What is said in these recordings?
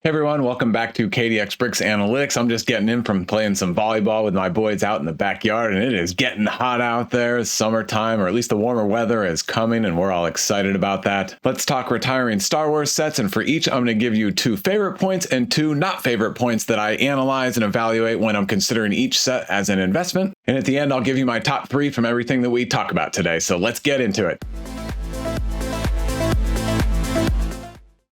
Hey everyone, welcome back to KDX Bricks Analytics. I'm just getting in from playing some volleyball with my boys out in the backyard, and it is getting hot out there. It's summertime, or at least the warmer weather is coming, and we're all excited about that. Let's talk retiring Star Wars sets, and for each, I'm going to give you 2 favorite points and 2 not favorite points that I analyze and evaluate when I'm considering each set as an investment. And at the end, I'll give you my top 3 from everything that we talk about today. So let's get into it.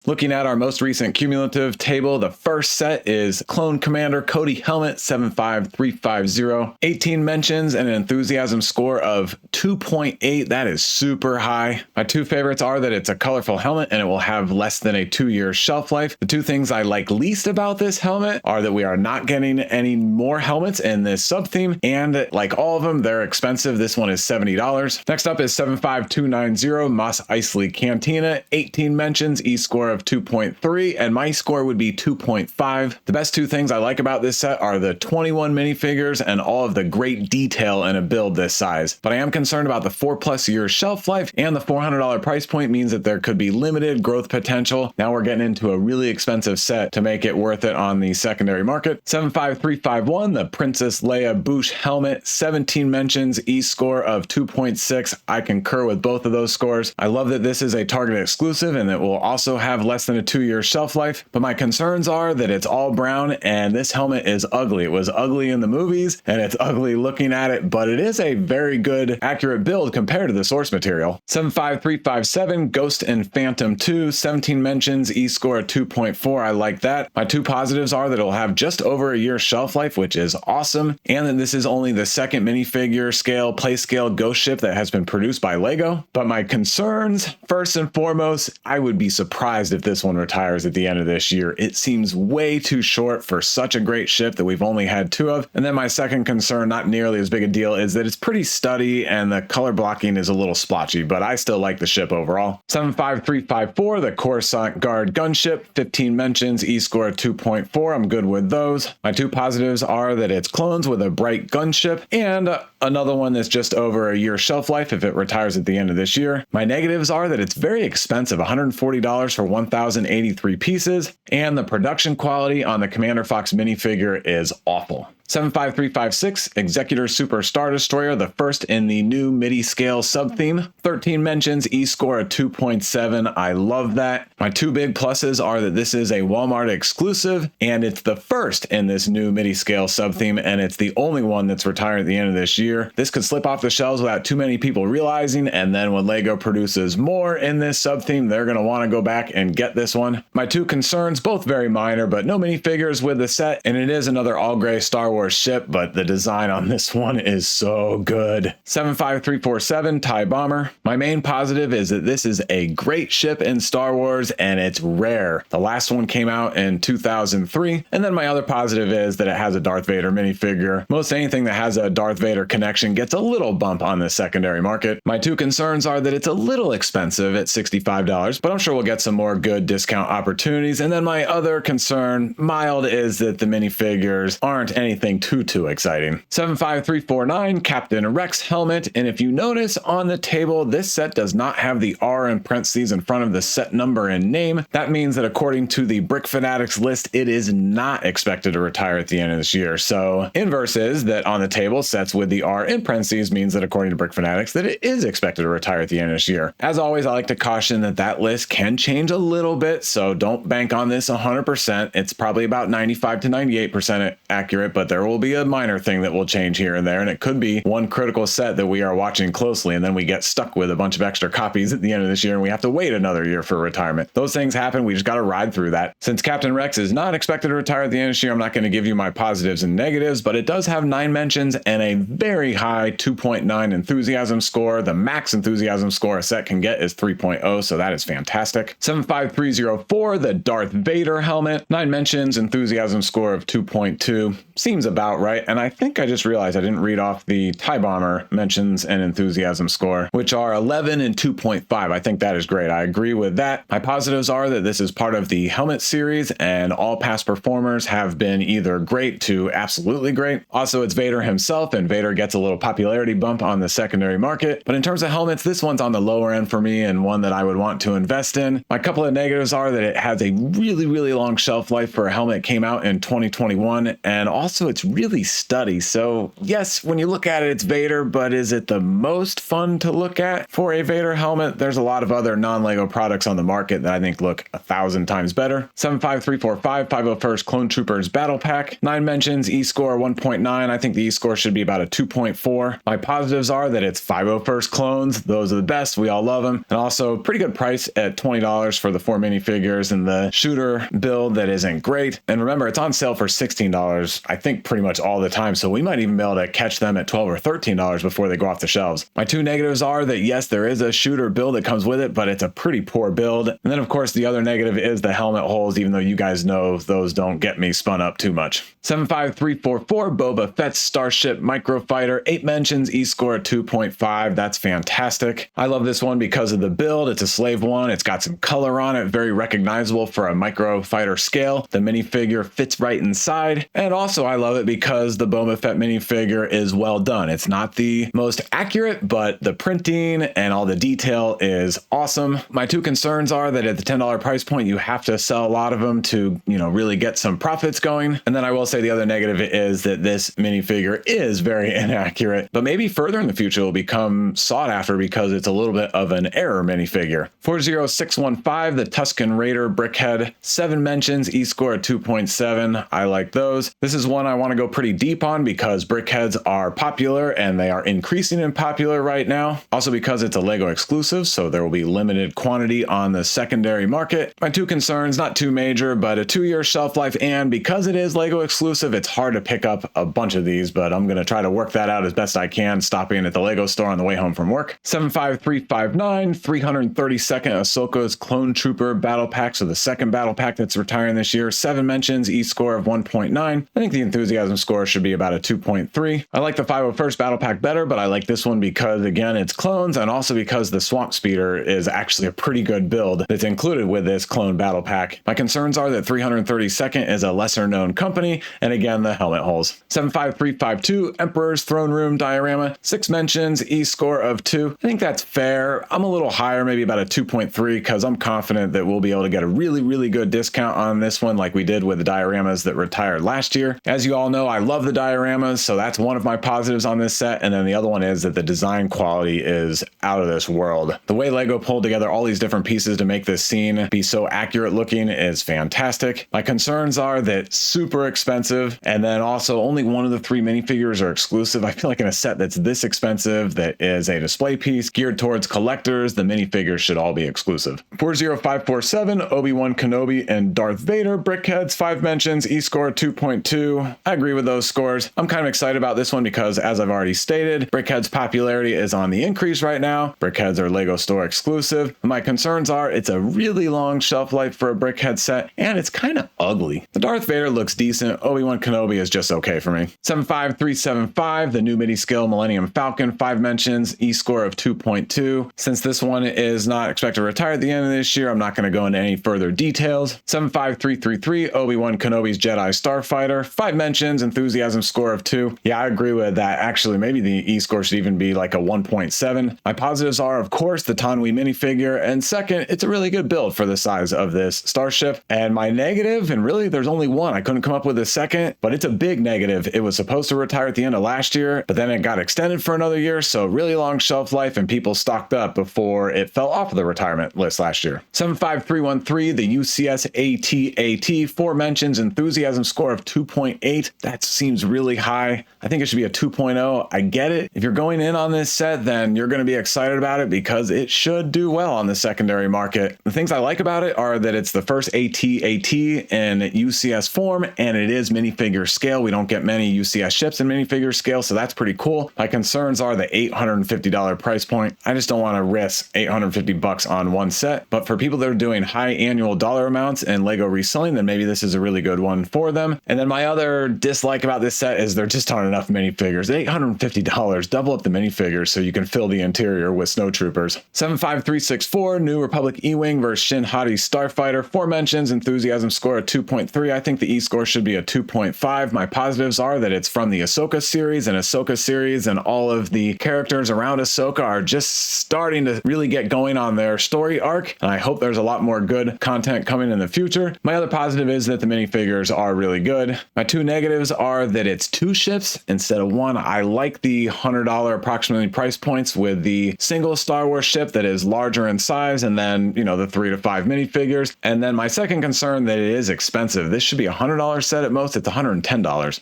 Looking at our most recent cumulative table, the first set is Clone Commander Cody Helmet 75350, 18 mentions and an enthusiasm score of 2.8. That is super high. My 2 favorites are that it's a colorful helmet and it will have less than a 2-year shelf life. The 2 things I like least about this helmet are that we are not getting any more helmets in this sub-theme, and like all of them, they're expensive. This one is $70. Next up is 75290 Mos Eisley Cantina, 18 mentions, E-score of 2.3, and my score would be 2.5. The best 2 things I like about this set are the 21 minifigures and all of the great detail in a build this size. But I am concerned about the 4+ year shelf life, and the $400 price point means that there could be limited growth potential. Now we're getting into a really expensive set to make it worth it on the secondary market. 75351, the Princess Leia Bouche Helmet, 17 mentions, E-score of 2.6. I concur with both of those scores. I love that this is a Target exclusive and it will also have less than a 2-year shelf life, but my concerns are that it's all brown and this helmet is ugly. It was ugly in the movies and it's ugly looking at it, but it is a very good, accurate build compared to the source material. 75357 Ghost and Phantom 2, 17 mentions, E-score of 2.4. I like that. My 2 positives are that it'll have just over a year shelf life, which is awesome, and that this is only the second minifigure scale, play scale ghost ship that has been produced by Lego. But my concerns, first and foremost, I would be surprised if this one retires at the end of this year. It seems way too short for such a great ship that we've only had 2 of. And then my second concern, not nearly as big a deal, is that it's pretty studdy and the color blocking is a little splotchy, but I still like the ship overall. 75354, the Coruscant Guard gunship, 15 mentions, E-score 2.4. I'm good with those. My 2 positives are that it's clones with a bright gunship, and another one that's just over a year shelf life if it retires at the end of this year. My negatives are that it's very expensive, $140 for 1,083 pieces, and the production quality on the Commander Fox minifigure is awful. 75356, Executor Super Star Destroyer, the first in the new MIDI scale sub-theme. 13 mentions, E-score of 2.7. I love that. My 2 big pluses are that this is a Walmart exclusive, and it's the first in this new MIDI scale sub-theme, and it's the only one that's retired at the end of this year. This could slip off the shelves without too many people realizing, and then when Lego produces more in this sub-theme, they're going to want to go back and get this one. My 2 concerns, both very minor, but no minifigures with the set, and it is another all-gray Star Wars ship, but the design on this one is so good. 75347 TIE Bomber. My main positive is that this is a great ship in Star Wars and it's rare. The last one came out in 2003, and then my other positive is that it has a Darth Vader minifigure. Most anything that has a Darth Vader connection gets a little bump on the secondary market. My 2 concerns are that it's a little expensive at $65, but I'm sure we'll get some more good discount opportunities. And then my other concern, mild, is that the minifigures aren't anything too exciting. 75349 Captain Rex Helmet, and if you notice on the table, this set does not have the R in parentheses in front of the set number and name. That means that according to the Brick Fanatics list, it is not expected to retire at the end of this year. So inverse is that on the table, sets with the R in parentheses means that according to Brick Fanatics, that it is expected to retire at the end of this year. As always, I like to caution that that list can change a little bit, so don't bank on this 100%. It's probably about 95 to 98% accurate, but there will be a minor thing that will change here and there, and it could be one critical set that we are watching closely, and then we get stuck with a bunch of extra copies at the end of this year, and we have to wait another year for retirement. Those things happen. We just got to ride through that. Since Captain Rex is not expected to retire at the end of this year, I'm not going to give you my positives and negatives, but it does have 9 mentions and a very high 2.9 enthusiasm score. The max enthusiasm score a set can get is 3.0, so that is fantastic. 75304, the Darth Vader helmet, 9 mentions, enthusiasm score of 2.2. Seems seems about right. And I think I just realized I didn't read off the tie bomber mentions and enthusiasm score, which are 11 and 2.5. I think that is great. I agree with that. My positives are that this is part of the helmet series and all past performers have been either great to absolutely great. Also, it's Vader himself, and Vader gets a little popularity bump on the secondary market. But in terms of helmets, this one's on the lower end for me and one that I would want to invest in. My couple of negatives are that it has a really, really long shelf life for a helmet. It came out in 2021, and also it's really studdy. So yes, when you look at it, it's Vader, but is it the most fun to look at for a Vader helmet? There's a lot of other non-Lego products on the market that I think look 1,000 times better. 75345 501st Clone Troopers Battle Pack. 9 mentions, E-score 1.9. I think the E-score should be about a 2.4. My positives are that it's 501st clones. Those are the best. We all love them. And also pretty good price at $20 for the 4 minifigures and the shooter build that isn't great. And remember, it's on sale for $16, I think pretty much all the time. So we might even be able to catch them at $12 or $13 before they go off the shelves. My 2 negatives are that yes, there is a shooter build that comes with it, but it's a pretty poor build. And then of course, the other negative is the helmet holes, even though you guys know those don't get me spun up too much. 75344 Boba Fett's Starship Microfighter, 8 mentions, E-score 2.5. That's fantastic. I love this one because of the build. It's a slave one. It's got some color on it, very recognizable for a microfighter scale. The minifigure fits right inside. And also I love it because the Boba Fett minifigure is well done. It's not the most accurate, but the printing and all the detail is awesome. My 2 concerns are that at the $10 price point, you have to sell a lot of them to, really get some profits going. And then I will say the other negative is that this minifigure is very inaccurate, but maybe further in the future will become sought after because it's a little bit of an error minifigure. 40615, the Tusken Raider Brickhead, 7 mentions, E-score 2.7. I like those. This is one I want to go pretty deep on because Brickheads are popular and they are increasing in popular right now. Also because it's a Lego exclusive, so there will be limited quantity on the secondary market. My 2 concerns, not too major, but a 2-year shelf life, and because it is Lego exclusive, it's hard to pick up a bunch of these, but I'm going to try to work that out as best I can, stopping at the Lego store on the way home from work. 75359, 332nd Ahsoka's Clone Trooper Battle Pack, so the second battle pack that's retiring this year. 7 mentions, E-score of 1.9. I think the enthusiasm score should be about a 2.3. I like the 501st Battle Pack better, but I like this one because, again, it's clones, and also because the Swamp Speeder is actually a pretty good build that's included with this clone battle pack. My concerns are that 332nd is a lesser known company, and again, the helmet holes. 75352 Emperor's Throne Room Diorama, 6 mentions, E-score of 2. I think that's fair. I'm a little higher, maybe about a 2.3, because I'm confident that we'll be able to get a really, really good discount on this one like we did with the dioramas that retired last year. As you all know, I love the dioramas, so that's one of my positives on this set, and then the other one is that the design quality is out of this world. The way Lego pulled together all these different pieces to make this scene be so accurate looking is fantastic. My concerns are that super expensive, and then also only one of the 3 minifigures are exclusive. I feel like in a set that's this expensive, that is a display piece geared towards collectors, the minifigures should all be exclusive. 40547 Obi-Wan Kenobi and Darth Vader Brickheads, 5 mentions, E-score 2.2. I agree with those scores. I'm kind of excited about this one because, as I've already stated, Brickheads popularity is on the increase right now. Brickheads are Lego store exclusive. My concerns are it's a really long shelf life for a Brickhead set, and it's kind of ugly. The Darth Vader looks decent. Obi-Wan Kenobi is just okay for me. 75375, the new midi scale Millennium Falcon, 5 mentions, E-score of 2.2. Since this one is not expected to retire at the end of this year, I'm not going to go into any further details. 75333, Obi-Wan Kenobi's Jedi Starfighter, 5 mentions, enthusiasm score of 2. Yeah, I agree with that. Actually, maybe the E-score should even be like a 1.7. My positives are, of course, the Tanwi minifigure, and second, it's a really good build for the size of this starship. And my negative, and really there's only one, I couldn't come up with a second, but it's a big negative. It was supposed to retire at the end of last year, but then it got extended for another year, so really long shelf life, and people stocked up before it fell off of the retirement list last year. 75313, the UCS AT-AT, 4 mentions, enthusiasm score of 2.8. That seems really high. I think it should be a 2.0. I get it. If you're going in on this set, then you're going to be excited about it because it should do well on the secondary market. The things I like about it are that it's the first AT-AT in UCS form, and it is minifigure scale. We don't get many UCS ships in minifigure scale, so that's pretty cool. My concerns are the $850 price point. I just don't want to risk $850 on one set, but for people that are doing high annual dollar amounts and Lego reselling, then maybe this is a really good one for them. And then my other dislike about this set is there just aren't enough minifigures. $850, double up the minifigures so you can fill the interior with snowtroopers. 75364, New Republic E-Wing versus Shin Hati Starfighter. 4 mentions, enthusiasm score a 2.3. I think the E-score should be a 2.5. My positives are that it's from the Ahsoka series, and all of the characters around Ahsoka are just starting to really get going on their story arc, and I hope there's a lot more good content coming in the future. My other positive is that the minifigures are really good. My 2 negatives are that it's 2 ships instead of 1. I like the $100 approximately price points with the single Star Wars ship that is larger in size, and then, the 3 to 5 minifigures. And then my second concern that it is expensive. This should be a $100 set at most. It's $110.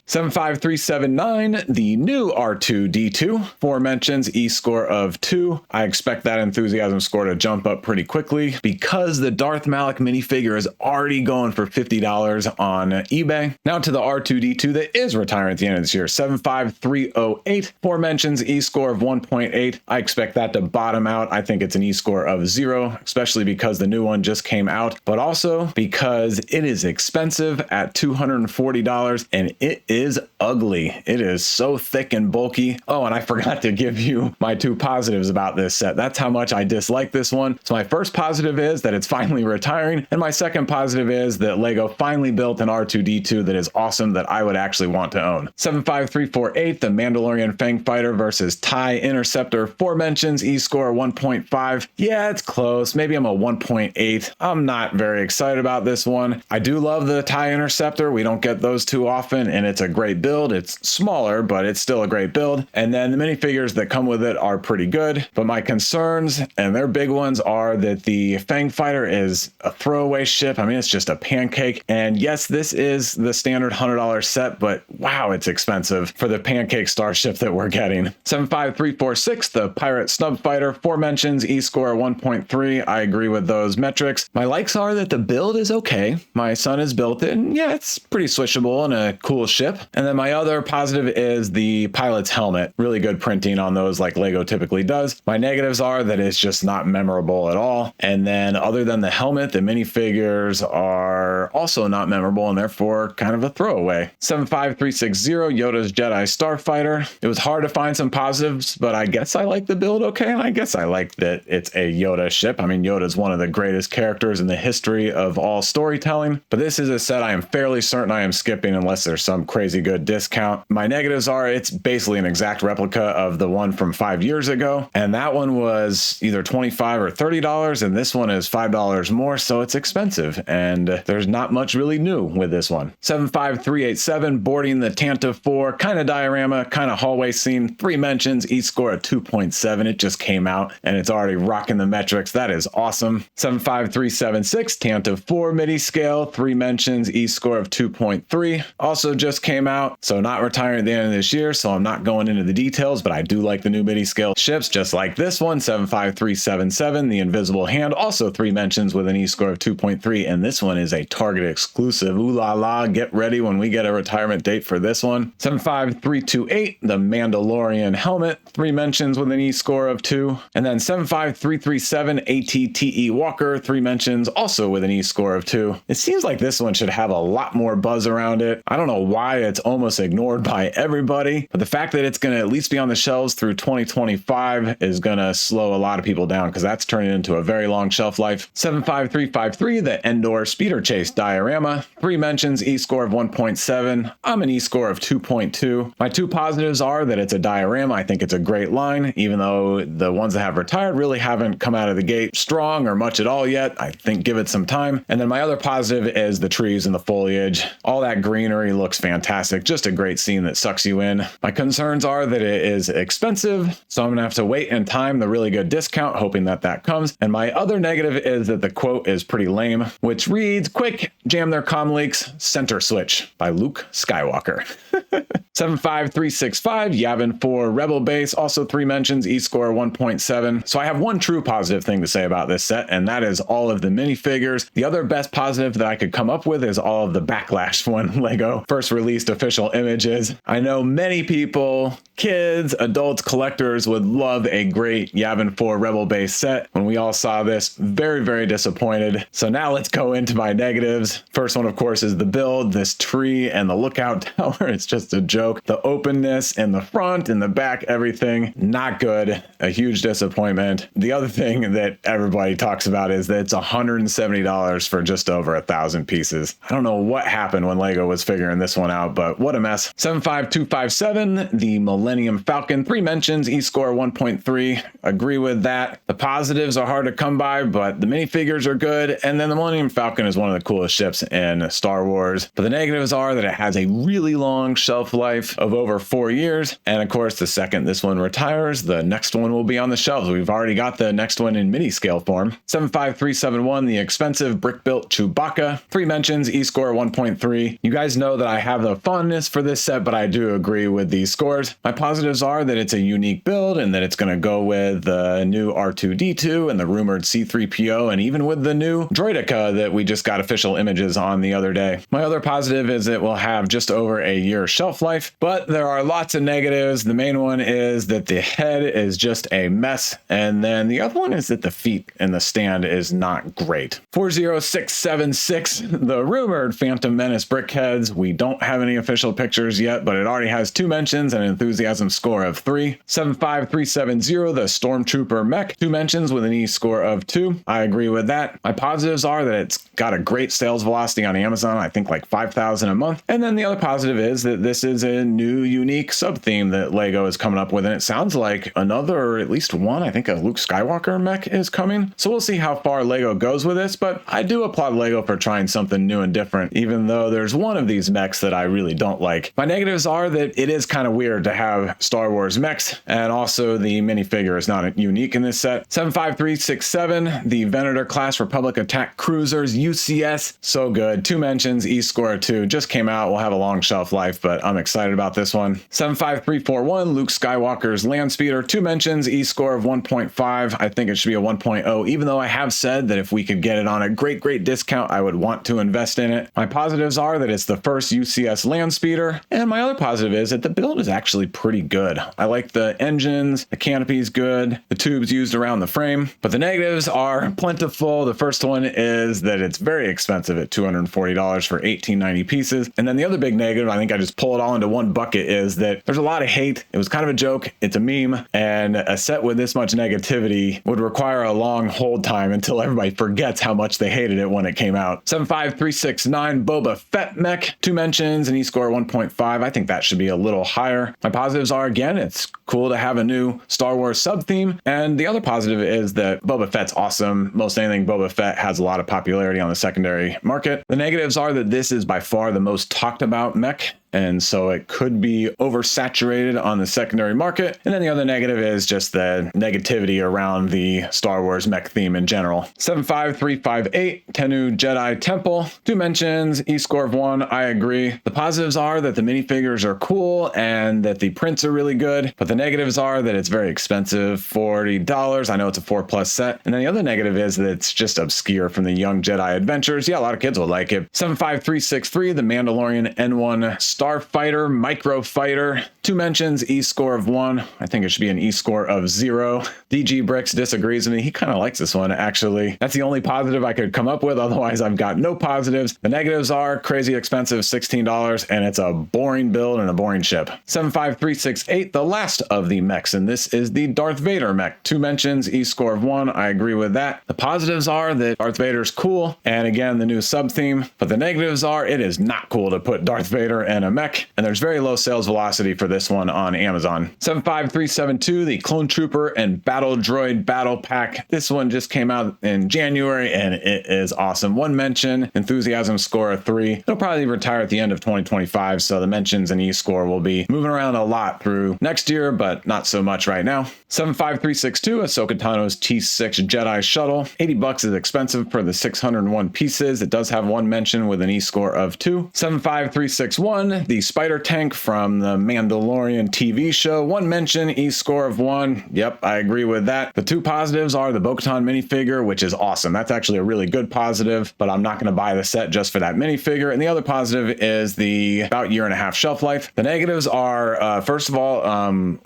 75379, the new R2D2. 4 mentions, E-score of 2. I expect that enthusiasm score to jump up pretty quickly because the Darth Malak minifigure is already going for $50 on eBay. Now to the R2D2 that is retiring at the end of this year. 75308. 4 mentions, E-score of 1.8. I expect that to bottom out. I think it's an E-score of 0, especially because the new one just came out, but also because it is expensive at $240 and it is ugly. It is so thick and bulky. Oh, and I forgot to give you my 2 positives about this set. That's how much I dislike this one. So my first positive is that it's finally retiring, and my second positive is that Lego finally built an R2D2 that is awesome that I would actually want to own. 75348, the Mandalorian Fang Fighter versus TIE Interceptor. 4 mentions, E-score 1.5. Yeah, it's close. Maybe I'm a 1.8. I'm not very excited about this one. I do love the TIE Interceptor. We don't get those too often, and it's a great build. It's smaller, but it's still a great build. And then the minifigures that come with it are pretty good. But my concerns, and they're big ones, are that the Fang Fighter is a throwaway ship. I mean, it's just a pancake. And yes, this is the standard $100 set, but wow, it's expensive for the pancake starship that we're getting. 75346, the Pirate Snub Fighter. 4 mentions, E-score 1.3. I agree with those metrics. My likes are that the build is okay. My son has built it, and yeah, it's pretty switchable and a cool ship. And then my other positive is the pilot's helmet. Really good printing on those like Lego typically does. My negatives are that it's just not memorable at all. And then other than the helmet, the minifigures are also not memorable and therefore kind of a throwaway. 75360, Yoda's Jedi Starfighter. It was hard to find some positives, but I guess I like the build okay, and I guess I like that it's a Yoda ship. I mean, Yoda's one of the greatest characters in the history of all storytelling, but this is a set I am fairly certain I am skipping unless there's some crazy good discount. My negatives are it's basically an exact replica of the one from 5 years ago, and that one was either $25 or $30, and this one is $5 more, so it's expensive, and there's not much really new with this one. 75387, boarding the Tanta 4, kind of diorama, kind of hallway scene. 3 mentions, E-score at 2.7. It just came out, and it's already rocking the metrics. That is awesome. 75376, Tanta 4 midi scale, 3 mentions, E-score of 2.3. Also just came out, so not retiring at the end of this year, so I'm not going into the details, but I do like the new midi scale ships, just like this one. 75377, the Invisible Hand, also 3 mentions with an E-score of 2.3, and this one is a Target exclusive. Ooh la la, get ready when we get a retirement date for this one. 75328, the Mandalorian helmet, 3 mentions with an E-score of 2, and then 75337, ATTE Walker, 3 mentions, also with an E-score of 2. It seems like this one should have a lot more buzz around it. I don't know why it's almost ignored by everybody, but the fact that it's going to at least be on the shelves through 2025 is going to slow a lot of people down because that's turning into a very long shelf life. 75353, the Endor Speeder Chase Diorama, 3 mentions, E-score of 1.7. I'm an E-score of 2.2. My 2 positives are that it's a diorama. I think it's a great line, even though the ones that have retired really haven't come out of the gate strong or much at all yet. I think give it some time. And then my other positive is the trees and the foliage. All that greenery looks fantastic. Just a great scene that sucks you in. My concerns are that it is expensive, so I'm gonna have to wait and time the really good discount, hoping that that comes. And my other negative is that the quote is pretty lame, which reads, "Quick, jam their comm leaks, center switch," by Luke Skywalker. 75365, Yavin 4 Rebel Base, also 3 mentions, E-score 1.7. So I have one true positive thing to say about this set, and that is all of the minifigures. The other best positive that I could come up with is all of the backlash when Lego first released official images. I know many people, kids, adults, collectors would love a great Yavin 4 Rebel Base set. When we all saw this, very, very disappointed. So now let's go into my negatives. First one, of course, is the build. This tree and the lookout tower, it's just a joke. The openness in the front and the back, everything, not good. A huge disappointment. The other thing that everybody talks about is that it's $170 for just over 1,000 pieces. I don't know what happened when Lego was figuring this one out, but what a mess. 75257, the Millennium Falcon, 3 mentions, E-score 1.3. Agree with that. The positives are hard to come by, but the minifigures are good. And then the Millennium Falcon is one of the coolest ships in Star Wars. But the negatives are that it has a really long shelf life of over 4 years. And of course, the second this one retires, the next one will be on the shelves. We've already got the next one in mini scale form. 75371, the expensive brick-built Chewbacca, 3 mentions, E-score 1.3. You guys know that I have a fondness for this set, but I do agree with these scores. My positives are that it's a unique build and that it's going to go with the new R2-D2 and the rumored C-3PO, and even with the new Droideka that we just got official images on the other day. My other positive is it will have just over a year shelf life, but there are lots of negatives. The main one is that the head is just a mess, and then the other one is that the feet and the stand is not great. 40676, the rumored Phantom Menace Brickheads. We don't have any official pictures yet, but it already has 2 mentions and an enthusiasm score of 3. 75370, the Stormtrooper Mech, 2 mentions with an E-score of 2. I agree with that. My positives are that it's got a great sales velocity on Amazon, I think like 5,000 a month. And then the other positive is that this is a new unique sub-theme that Lego is coming up with, and it sounds like another, or at least one, I think a Luke Skywalker mech is coming. So we'll see how far Lego goes with this, but I do applaud Lego for trying something new and different, even though there's one of these mechs that I really don't like. My negatives are that it is kind of weird to have Star Wars mechs, and also the minifigure is not unique in this set. 75367, the Venator class Republic attack cruisers, UCS, so good. 2 mentions, E-score 2, just came out, will have a long shelf life, but I'm excited about this one. 75341, Luke Skywalker's land speeder, 2 mentions, E-score of 1.5. I think it should be a 1.0, even though I have said that if we could get it on a great discount, I would want to invest in it. My positives are that it's the first UCS land speeder, and my other positive is that the build is actually pretty good. I like the engines, the canopy's good, the tubes used around the frame, but the negatives are plentiful. The first one is that it's very expensive at $240 for 1890 pieces. And then the other big negative, I think I just pull it all into one bucket, is that there's a lot of hate. It was kind of a joke. It's a meme, and a set with this much negativity would require a long hold time until everybody forgets how much they hated it when it came out. 75369, Boba Fett mech, 2 mentions, and E-score 1.5. I think that should be a little higher. My positives are, again, it's cool to have a new Star Wars sub-theme, and the other positive is that Boba Fett's awesome. Most anything Boba Fett has a lot of popularity on the secondary market. The negatives are that this is by far the most talked about mech, and so it could be oversaturated on the secondary market. And then the other negative is just the negativity around the Star Wars mech theme in general. 75358, Tennu Jedi Temple, 2 mentions, E-score of 1. I agree. The positives are that the minifigures are cool and that the prints are really good, but the negatives are that it's very expensive, $40. I know it's a 4+ set. And then the other negative is that it's just obscure from the Young Jedi Adventures. Yeah, a lot of kids will like it. 75363, the Mandalorian N1 Starfighter Micro Fighter, 2 mentions, E-score of 1. I think it should be an E-score of 0. DG Bricks disagrees with me. He kind of likes this one, actually. That's the only positive I could come up with. Otherwise, I've got no positives. The negatives are crazy expensive, $16, and it's a boring build and a boring ship. 75368, the last of the mechs, and this is the Darth Vader mech. 2 mentions, E-score of 1. I agree with that. The positives are that Darth Vader's cool, and again, the new sub-theme, but the negatives are it is not cool to put Darth Vader in a mech, and there's very low sales velocity for this one on Amazon. 75372, the Clone Trooper and Battle Droid Battle Pack. This one just came out in January, and it is awesome. 1 mention, enthusiasm score of 3. It'll probably retire at the end of 2025, so the mentions and E-score will be moving around a lot through next year, but not so much right now. 75362, Ahsoka Tano's T6 Jedi Shuttle. $80 is expensive for the 601 pieces. It does have 1 mention with an E-score of 2. 75361, one, the spider tank from the Mandalorian TV show. One mention, E-score of 1. Yep, I agree with that. The two positives are the Bo-Katan minifigure, which is awesome. That's actually a really good positive, but I'm not going to buy the set just for that minifigure. And the other positive is the about year and a half shelf life. The negatives are, first of all,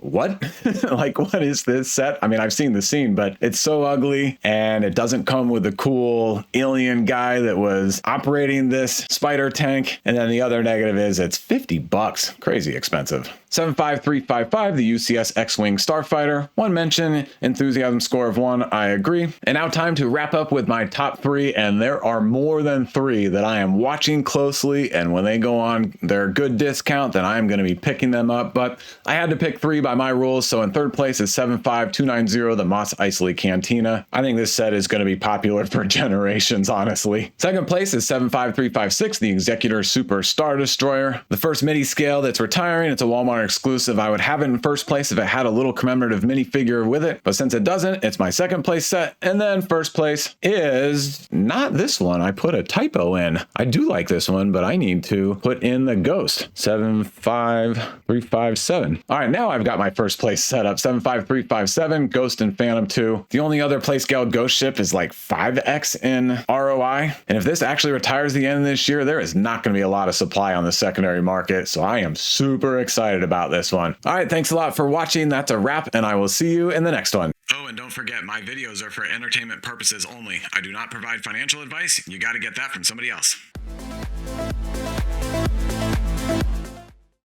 what? Like, what is this set? I mean, I've seen the scene, but it's so ugly, and it doesn't come with the cool alien guy that was operating this spider tank. And then the other negative is it's $50. Crazy expensive. 75355, the UCS X-Wing Starfighter. One mention, enthusiasm score of 1. I agree. And now time to wrap up with my top 3, and there are more than 3 that I am watching closely, and when they go on their good discount, then I'm going to be picking them up. But I had to pick 3 by my rules. So in third place is 75290, the Mos Eisley Cantina. I think this set is going to be popular for generations, honestly. Second place is 75356, the Executor Super Star Destroyer. The first mini scale that's retiring. It's a Walmart exclusive. I would have it in first place if it had a little commemorative minifigure with it, but since it doesn't, it's my second place set. And then first place is not this one. I put a typo in. I do like this one, but I need to put in the Ghost. 75357. All right, now I've got my first place set up. 75357, Ghost and Phantom 2. The only other play scale Ghost ship is like 5x in ROI. And if this actually retires the end of this year, there is not going to be a lot of supply on the secondary market. So I am super excited about this one. All right, thanks a lot for watching. That's a wrap, and I will see you in the next one. Oh, and don't forget, my videos are for entertainment purposes only. I do not provide financial advice. You got to get that from somebody else.